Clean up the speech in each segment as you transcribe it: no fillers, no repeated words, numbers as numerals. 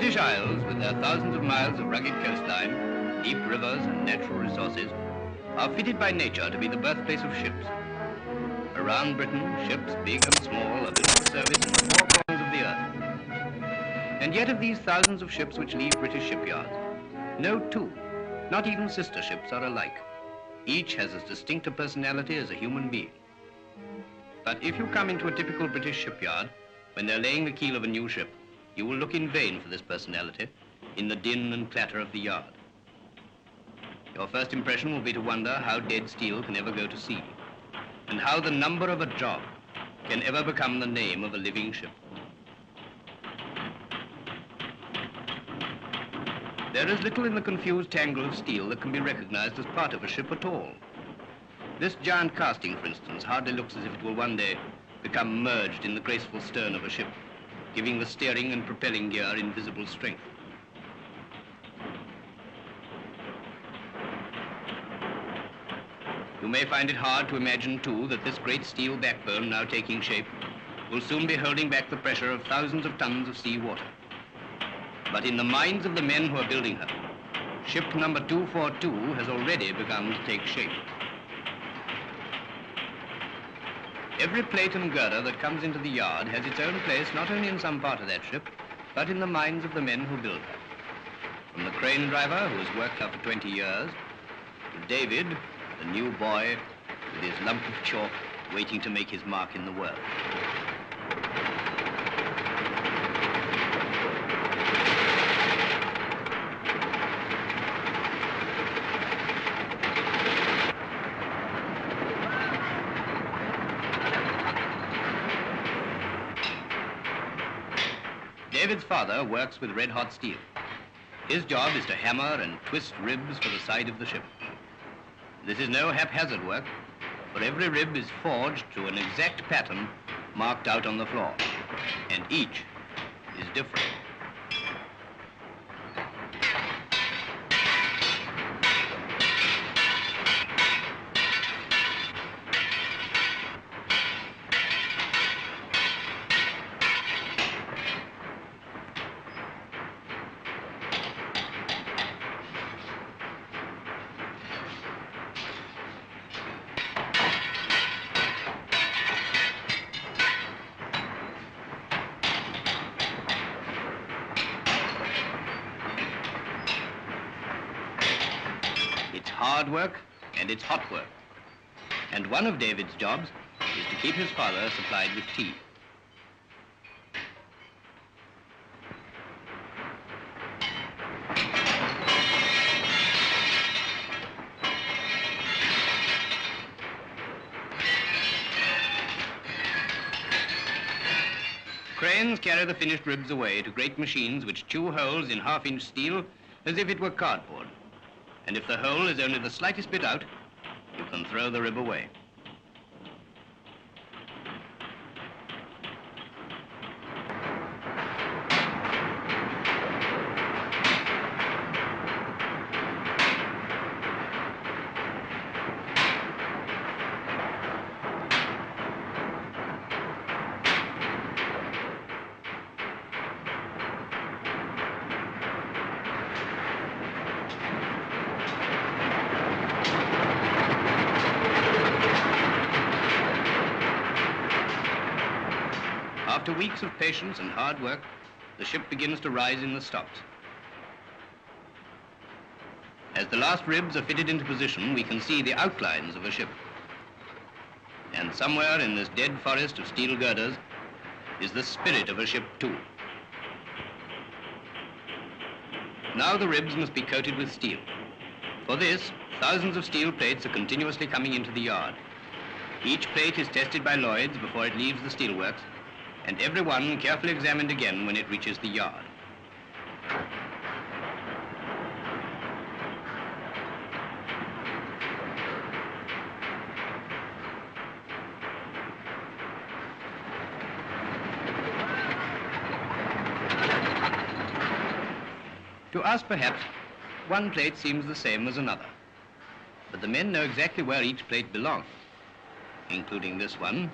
British Isles, with their thousands of miles of rugged coastline, deep rivers and natural resources, are fitted by nature to be the birthplace of ships. Around Britain, ships, big and small, are built for service in the four corners of the earth. And yet of these thousands of ships which leave British shipyards, no two, not even sister ships, are alike. Each has as distinct a personality as a human being. But if you come into a typical British shipyard, when they're laying the keel of a new ship, you will look in vain for this personality in the din and clatter of the yard. Your first impression will be to wonder how dead steel can ever go to sea, and how the number of a job can ever become the name of a living ship. There is little in the confused tangle of steel that can be recognized as part of a ship at all. This giant casting, for instance, hardly looks as if it will one day become merged in the graceful stern of a ship, giving the steering and propelling gear invisible strength. You may find it hard to imagine, too, that this great steel backbone now taking shape will soon be holding back the pressure of thousands of tons of sea water. But in the minds of the men who are building her, ship number 242 has already begun to take shape. Every plate and girder that comes into the yard has its own place not only in some part of that ship, but in the minds of the men who build her. From the crane driver, who has worked her for 20 years, to David, the new boy with his lump of chalk waiting to make his mark in the world. David's father works with red-hot steel. His job is to hammer and twist ribs for the side of the ship. This is no haphazard work, for every rib is forged to an exact pattern marked out on the floor, and each is different. It's hard work and it's hot work. And one of David's jobs is to keep his father supplied with tea. Cranes carry the finished ribs away to great machines which chew holes in half-inch steel as if it were cardboard. And if the hole is only the slightest bit out, you can throw the rib away. After weeks of patience and hard work, the ship begins to rise in the stocks. As the last ribs are fitted into position, we can see the outlines of a ship. And somewhere in this dead forest of steel girders is the spirit of a ship too. Now the ribs must be coated with steel. For this, thousands of steel plates are continuously coming into the yard. Each plate is tested by Lloyd's before it leaves the steelworks, and every one carefully examined again when it reaches the yard. To us, perhaps, one plate seems the same as another, but the men know exactly where each plate belongs, including this one.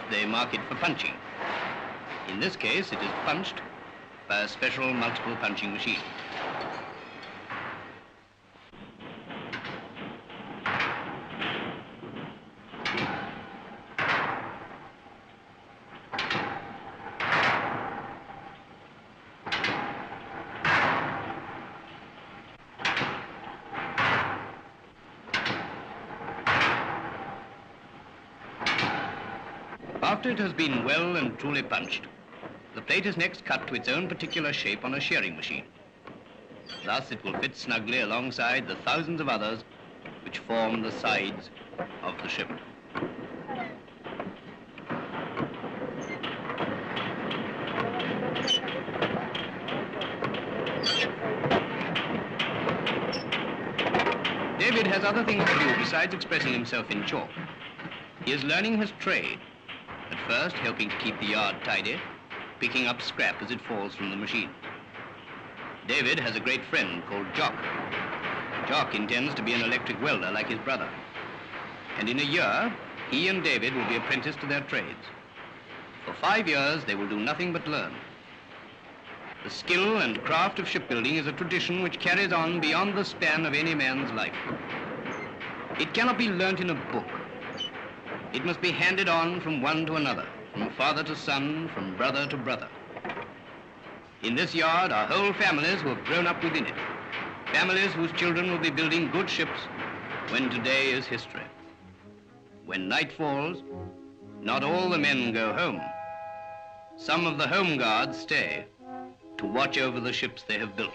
they mark it for punching. In this case, it is punched by a special multiple punching machine. After it has been well and truly punched, the plate is next cut to its own particular shape on a shearing machine. Thus it will fit snugly alongside the thousands of others which form the sides of the ship. David has other things to do besides expressing himself in chalk. He is learning his trade. At first, helping to keep the yard tidy, picking up scrap as it falls from the machine. David has a great friend called Jock. Jock intends to be an electric welder like his brother. And in a year, he and David will be apprenticed to their trades. For 5 years, they will do nothing but learn. The skill and craft of shipbuilding is a tradition which carries on beyond the span of any man's life. It cannot be learnt in a book. It must be handed on from one to another, from father to son, from brother to brother. In this yard are whole families who have grown up within it, families whose children will be building good ships when today is history. When night falls, not all the men go home. Some of the home guards stay to watch over the ships they have built.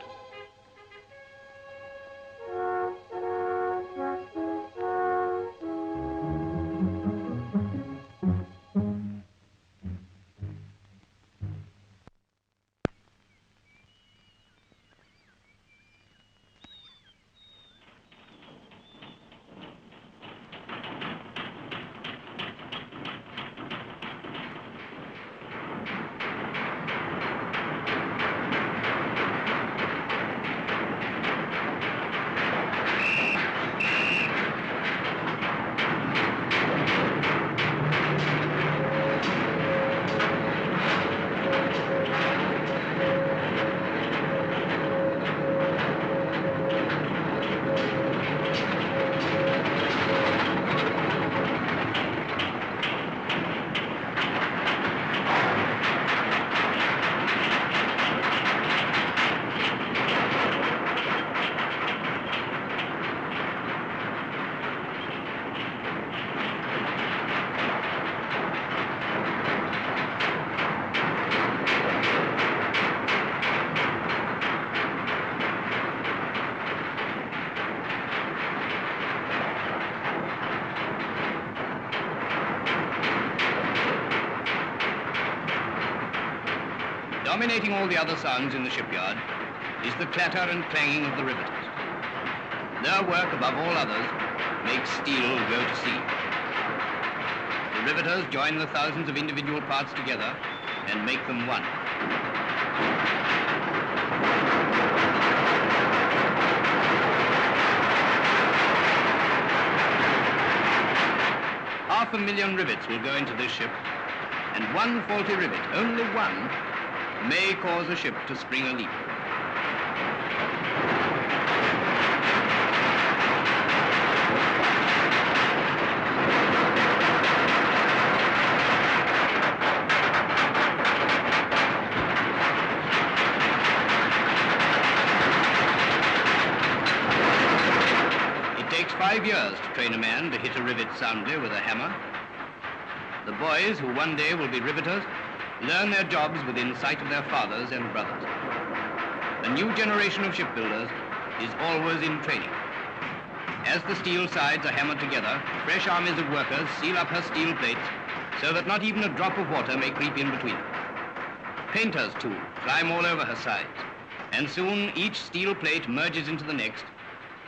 Dominating all the other sounds in the shipyard is the clatter and clanging of the riveters. Their work, above all others, makes steel go to sea. The riveters join the thousands of individual parts together and make them one. 500,000 rivets will go into this ship, and one faulty rivet, only one, may cause a ship to spring a leak. It takes 5 years to train a man to hit a rivet soundly with a hammer. The boys, who one day will be riveters, learn their jobs within sight of their fathers and brothers. A new generation of shipbuilders is always in training. As the steel sides are hammered together, fresh armies of workers seal up her steel plates so that not even a drop of water may creep in between. Painters, too, climb all over her sides, and soon each steel plate merges into the next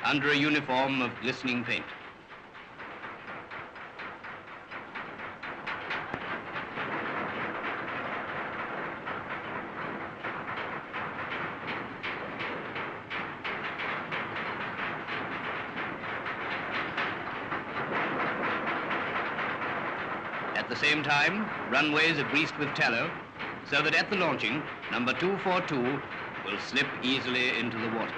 under a uniform of glistening paint. At the same time, Runways are greased with tallow, so that at the launching, number 242 will slip easily into the water.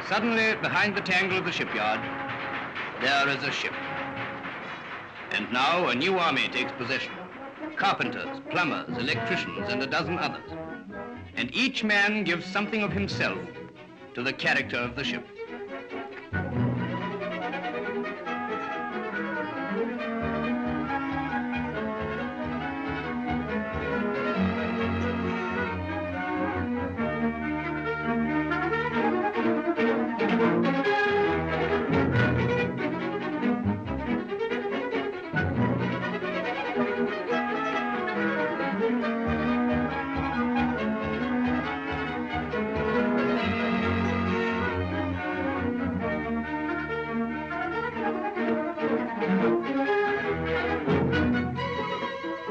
Suddenly, behind the tangle of the shipyard, there is a ship. And now a new army takes possession. Carpenters, plumbers, electricians, and a dozen others. And each man gives something of himself to the character of the ship.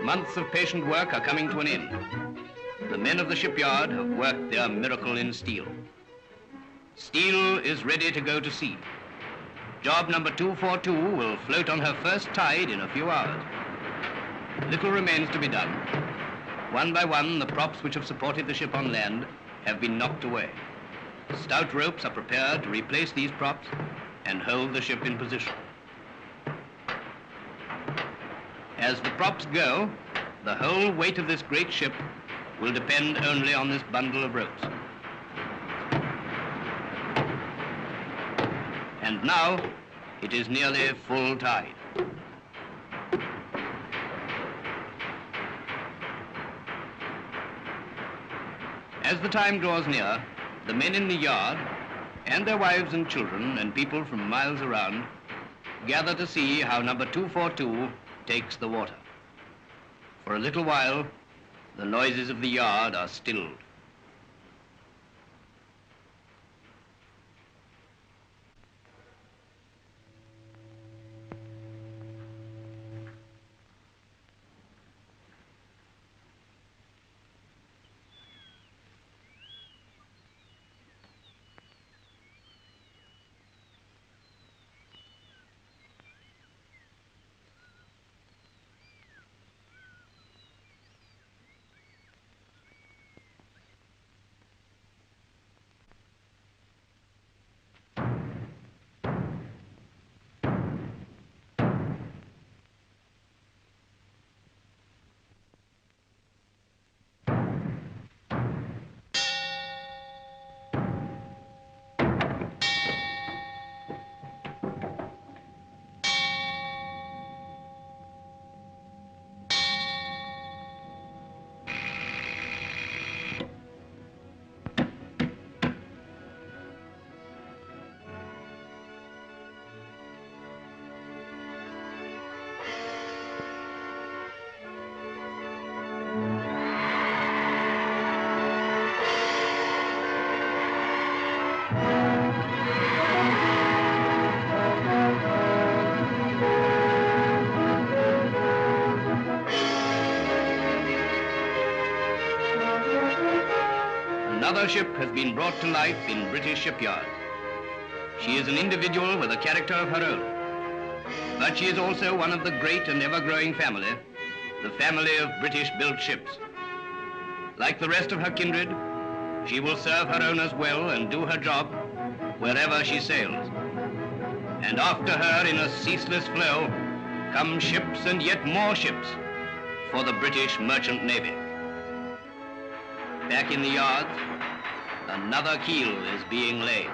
Months of patient work are coming to an end. The men of the shipyard have worked their miracle in steel. Steel is ready to go to sea. Job number 242 will float on her first tide in a few hours. Little remains to be done. One by one, the props which have supported the ship on land have been knocked away. Stout ropes are prepared to replace these props and hold the ship in position. As the props go, the whole weight of this great ship will depend only on this bundle of ropes. And now, it is nearly full tide. As the time draws near, the men in the yard, and their wives and children and people from miles around, gather to see how number 242 takes the water. For a little while, the noises of the yard are stilled. Another ship has been brought to life in British shipyards. She is an individual with a character of her own. But she is also one of the great and ever-growing family, the family of British-built ships. Like the rest of her kindred, she will serve her owners well and do her job wherever she sails. And after her, in a ceaseless flow, come ships and yet more ships for the British Merchant Navy. Back in the yards, another keel is being laid.